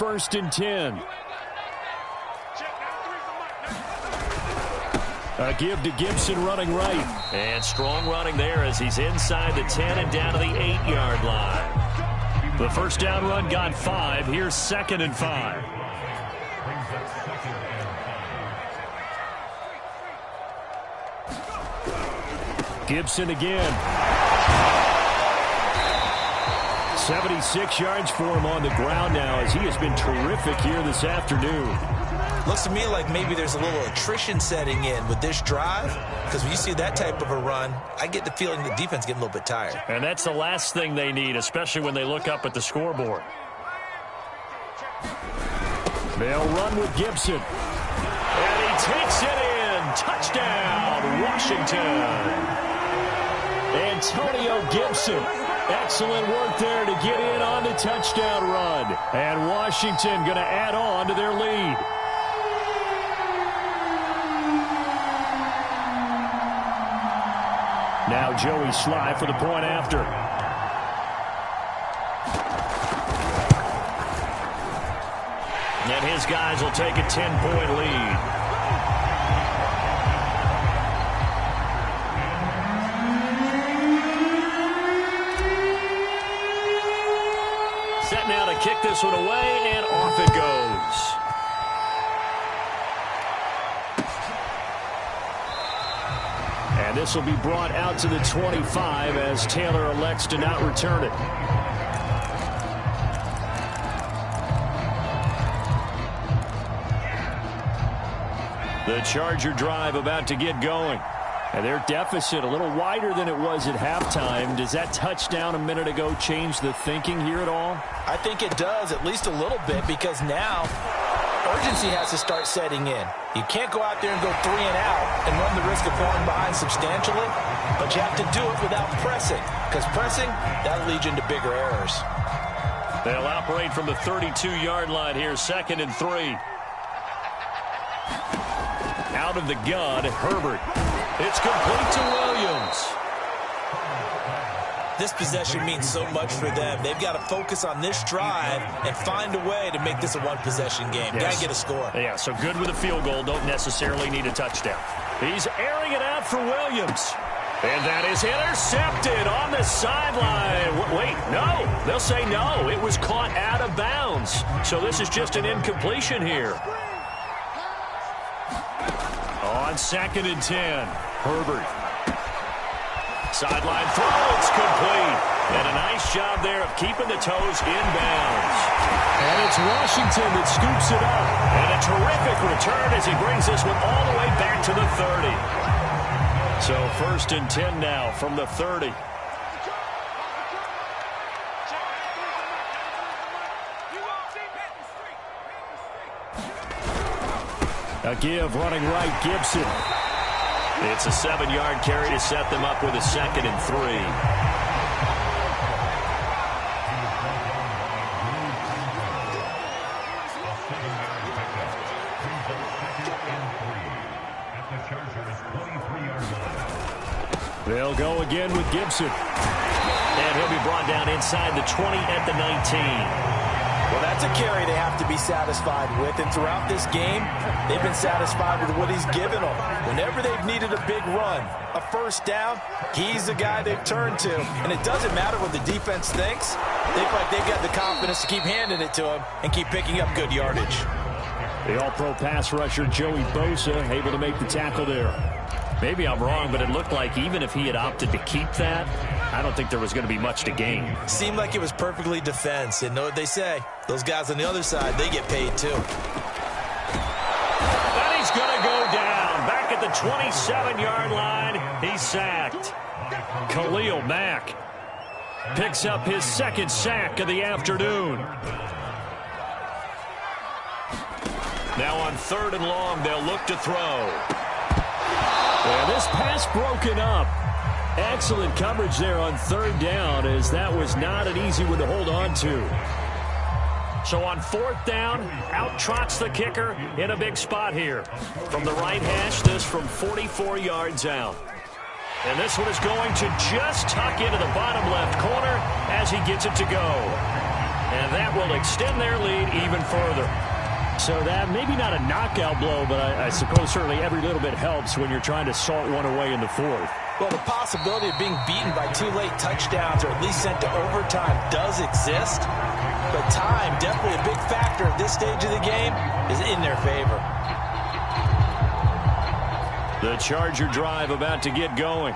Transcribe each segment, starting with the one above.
1st and 10. A give to Gibson running right. And strong running there as he's inside the 10 and down to the 8-yard line. The first down run got 5. Here's 2nd and 5. Gibson again. 76 yards for him on the ground now as he has been terrific here this afternoon. Looks to me like maybe there's a little attrition setting in with this drive, because when you see that type of a run, I get the feeling the defense getting a little bit tired. And that's the last thing they need, especially when they look up at the scoreboard. They'll run with Gibson. And he takes it in. Touchdown, Washington. Antonio Gibson. Excellent work there to get in on the touchdown run. And Washington going to add on to their lead. Now Joey Sly for the point after. And his guys will take a 10-point lead. Set now to kick this one away, and off it goes. And this will be brought out to the 25 as Taylor elects to not return it. The Charger drive about to get going. And their deficit a little wider than it was at halftime. Does that touchdown a minute ago change the thinking here at all? I think it does, at least a little bit, because now urgency has to start setting in. You can't go out there and go 3 and out and run the risk of falling behind substantially, but you have to do it without pressing, because pressing, that'll lead you into bigger errors. They'll operate from the 32-yard line here, 2nd and 3. Out of the gun, Herbert. It's complete to Williams. This possession means so much for them. They've got to focus on this drive and find a way to make this a one-possession game. Yes. Got to get a score. Yeah, so good with a field goal. Don't necessarily need a touchdown. He's airing it out for Williams. And that is intercepted on the sideline. Wait, no. They'll say no. It was caught out of bounds. So this is just an incompletion here. On 2nd and 10, Herbert. Sideline throw, it's complete. And a nice job there of keeping the toes in bounds. And it's Washington that scoops it up. And a terrific return as he brings this one all the way back to the 30. So 1st and 10 now from the 30. A give running right, Gibson. It's a 7-yard carry to set them up with a 2nd and 3. They'll go again with Gibson. And he'll be brought down inside the 20 at the 19. Well, that's a carry they have to be satisfied with, and throughout this game, they've been satisfied with what he's given them. Whenever they've needed a big run, a first down, he's the guy they've turned to. And it doesn't matter what the defense thinks. They feel like they've got the confidence to keep handing it to him and keep picking up good yardage. The all-pro pass rusher, Joey Bosa, able to make the tackle there. Maybe I'm wrong, but it looked like even if he had opted to keep that, I don't think there was going to be much to gain. Seemed like it was perfectly defense. And know what they say? Those guys on the other side, they get paid too. And he's going to go down. Back at the 27-yard line, he's sacked. Khalil Mack picks up his 2nd sack of the afternoon. Now on 3rd and long, they'll look to throw. And this pass broken up. Excellent coverage there on 3rd down, as that was not an easy one to hold on to. So on 4th down, out trots the kicker in a big spot here. From the right hash, this from 44 yards out. And this one is going to just tuck into the bottom left corner as he gets it to go. And that will extend their lead even further. So that maybe not a knockout blow, but I suppose certainly every little bit helps when you're trying to salt one away in the fourth. Well, the possibility of being beaten by 2 late touchdowns or at least sent to overtime does exist. But time, definitely a big factor at this stage of the game, is in their favor. The Charger drive about to get going.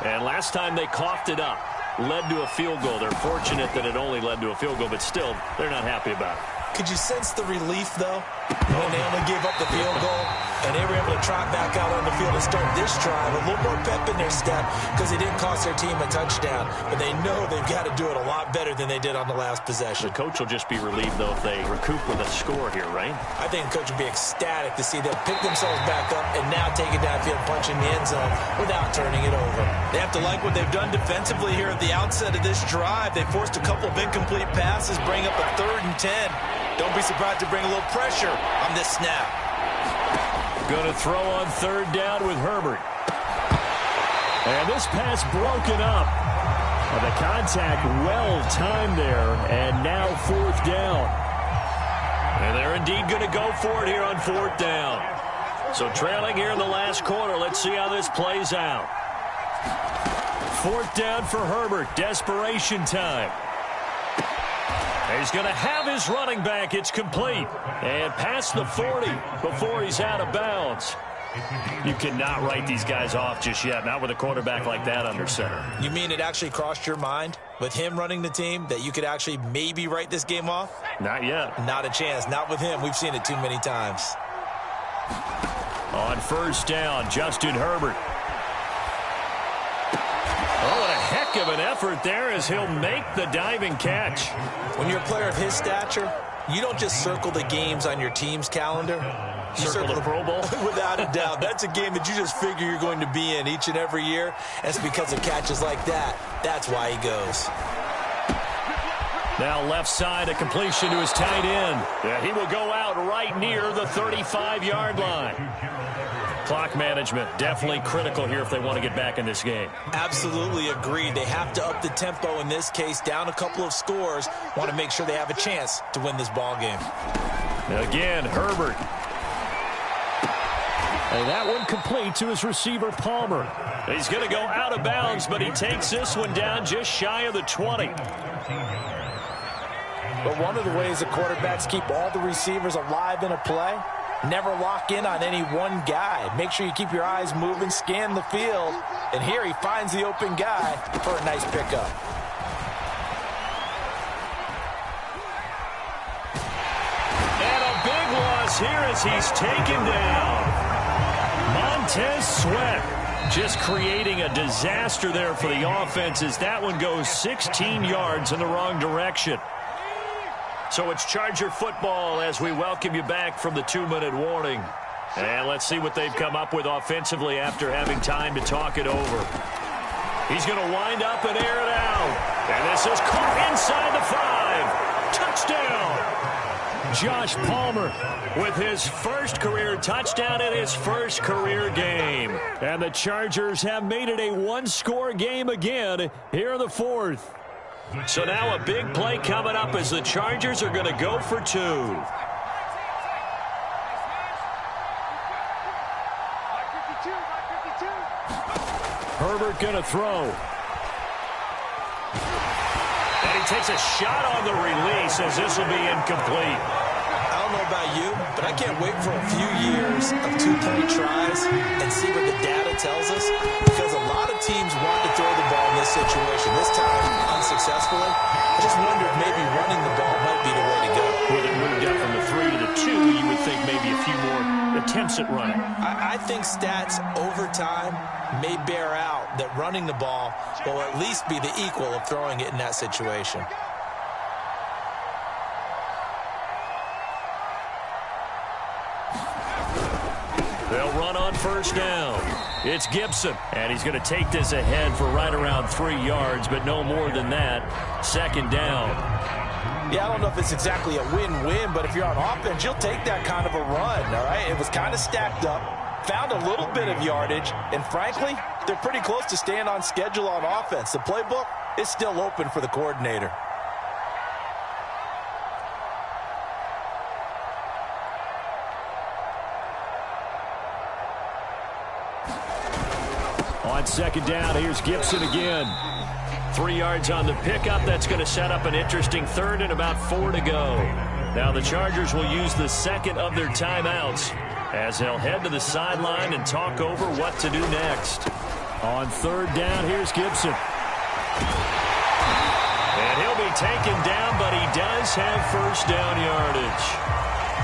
And last time they coughed it up, led to a field goal. They're fortunate that it only led to a field goal, but still, they're not happy about it. Could you sense the relief, though, when they only gave up the field goal and they were able to trot back out on the field and start this drive? A little more pep in their step because it didn't cost their team a touchdown. But they know they've got to do it a lot better than they did on the last possession. The coach will just be relieved, though, if they recoup with a score here, right? I think the coach will be ecstatic to see them pick themselves back up and now take it downfield, punch in the end zone without turning it over. They have to like what they've done defensively here at the outset of this drive. They forced a couple of incomplete passes, bring up a 3rd and 10. Don't be surprised to bring a little pressure on this snap. Going to throw on 3rd down with Herbert. And this pass broken up. And the contact well timed there. And now 4th down. And they're indeed going to go for it here on 4th down. So trailing here in the last quarter. Let's see how this plays out. 4th down for Herbert. Desperation time. He's going to have his running back. It's complete. And past the 40 before he's out of bounds. You cannot write these guys off just yet, not with a quarterback like that under center. You mean it actually crossed your mind with him running the team that you could actually maybe write this game off? Not yet. Not a chance. Not with him. We've seen it too many times. On 1st down, Justin Herbert. Oh, what a heck of an effort there as he'll make the diving catch. When you're a player of his stature, you don't just circle the games on your team's calendar. You circle the Pro Bowl? Without a doubt. That's a game that you just figure you're going to be in each and every year. And it's because of catches like that. That's why he goes. Now left side, a completion to his tight end. Yeah, he will go out right near the 35-yard line. Clock management, definitely critical here if they want to get back in this game. Absolutely agreed. They have to up the tempo in this case, down a couple of scores. Want to make sure they have a chance to win this ball game. Again, Herbert. And that one complete to his receiver, Palmer. He's going to go out of bounds, but he takes this one down just shy of the 20. But one of the ways the quarterbacks keep all the receivers alive in a play, never lock in on any one guy. Make sure you keep your eyes moving, scan the field. And here he finds the open guy for a nice pickup. And a big loss here as he's taken down. Montez Sweat just creating a disaster there for the offense as that one goes 16 yards in the wrong direction. So it's Charger football as we welcome you back from the 2-minute warning. And let's see what they've come up with offensively after having time to talk it over. He's going to wind up and air it out. And this is caught inside the 5. Touchdown. Josh Palmer with his first career touchdown in his first career game. And the Chargers have made it a one-score game again here in the 4th. So now a big play coming up as the Chargers are going to go for 2. Herbert going to throw. And he takes a shot on the release as this will be incomplete. I don't know about you, but I can't wait for a few years of 2-point tries and see what the data tells us, because a lot of teams want to throw the ball in this situation. This time, unsuccessfully. I just wondered maybe running the ball might be the way to go. With it moved up from the 3 to the 2, you would think maybe a few more attempts at running. I think stats over time may bear out that running the ball will at least be the equal of throwing it in that situation. They'll run on 1st down. It's Gibson, and he's going to take this ahead for right around 3 yards, but no more than that. 2nd down. Yeah, I don't know if it's exactly a win-win, but if you're on offense, you'll take that kind of a run, all right? It was kind of stacked up, found a little bit of yardage, and frankly, they're pretty close to staying on schedule on offense. The playbook is still open for the coordinator. On second down, here's Gibson again. 3 yards on the pickup. That's going to set up an interesting third and about 4 to go. Now the Chargers will use the second of their timeouts as they'll head to the sideline and talk over what to do next. On third down, here's Gibson. And he'll be taken down, but he does have first down yardage.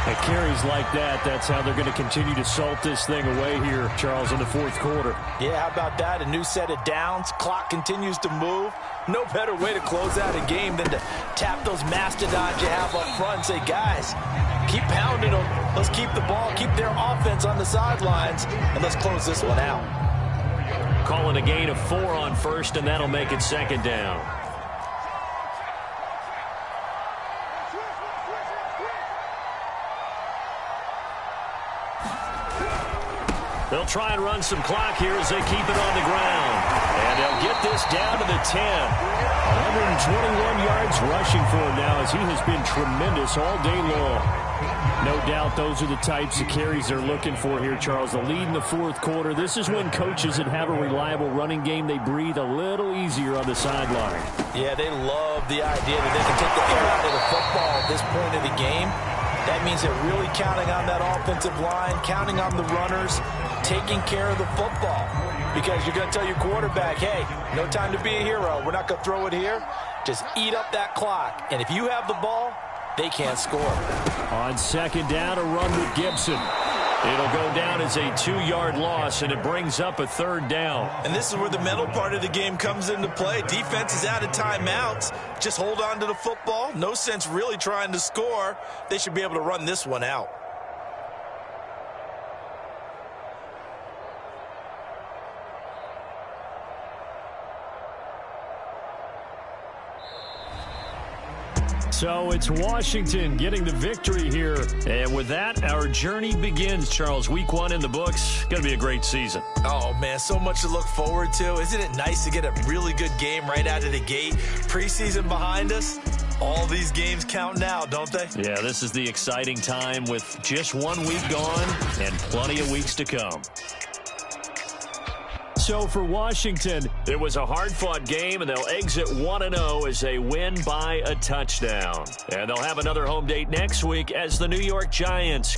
At carries like that, that's how they're going to continue to salt this thing away here, Charles, in the fourth quarter. Yeah, how about that? A new set of downs. Clock continues to move. No better way to close out a game than to tap those mastodons you have up front and say, guys, keep pounding them. Let's keep the ball, keep their offense on the sidelines, and let's close this one out. Calling a gain of 4 on first, and that'll make it second down. They'll try and run some clock here as they keep it on the ground. And they'll get this down to the 10. 121 yards rushing for him now as he has been tremendous all day long. No doubt those are the types of carries they're looking for here, Charles. The lead in the fourth quarter. This is when coaches that have a reliable running game, they breathe a little easier on the sideline. Yeah, they love the idea that they can take the air out of the football at this point of the game. That means they're really counting on that offensive line, counting on the runners, taking care of the football. Because you're going to tell your quarterback, hey, no time to be a hero. We're not going to throw it here. Just eat up that clock. And if you have the ball, they can't score. On second down, a run with Gibson. It'll go down as a 2-yard loss, and it brings up a third down. And this is where the mental part of the game comes into play. Defense is out of timeouts. Just hold on to the football. No sense really trying to score. They should be able to run this one out. So it's Washington getting the victory here. And with that, our journey begins, Charles. Week 1 in the books. Going to be a great season. Oh, man, so much to look forward to. Isn't it nice to get a really good game right out of the gate? Preseason behind us. All these games count now, don't they? Yeah, this is the exciting time with just 1 week gone and plenty of weeks to come. So for Washington, it was a hard-fought game, and they'll exit 1-0 as they win by a touchdown. And they'll have another home date next week as the New York Giants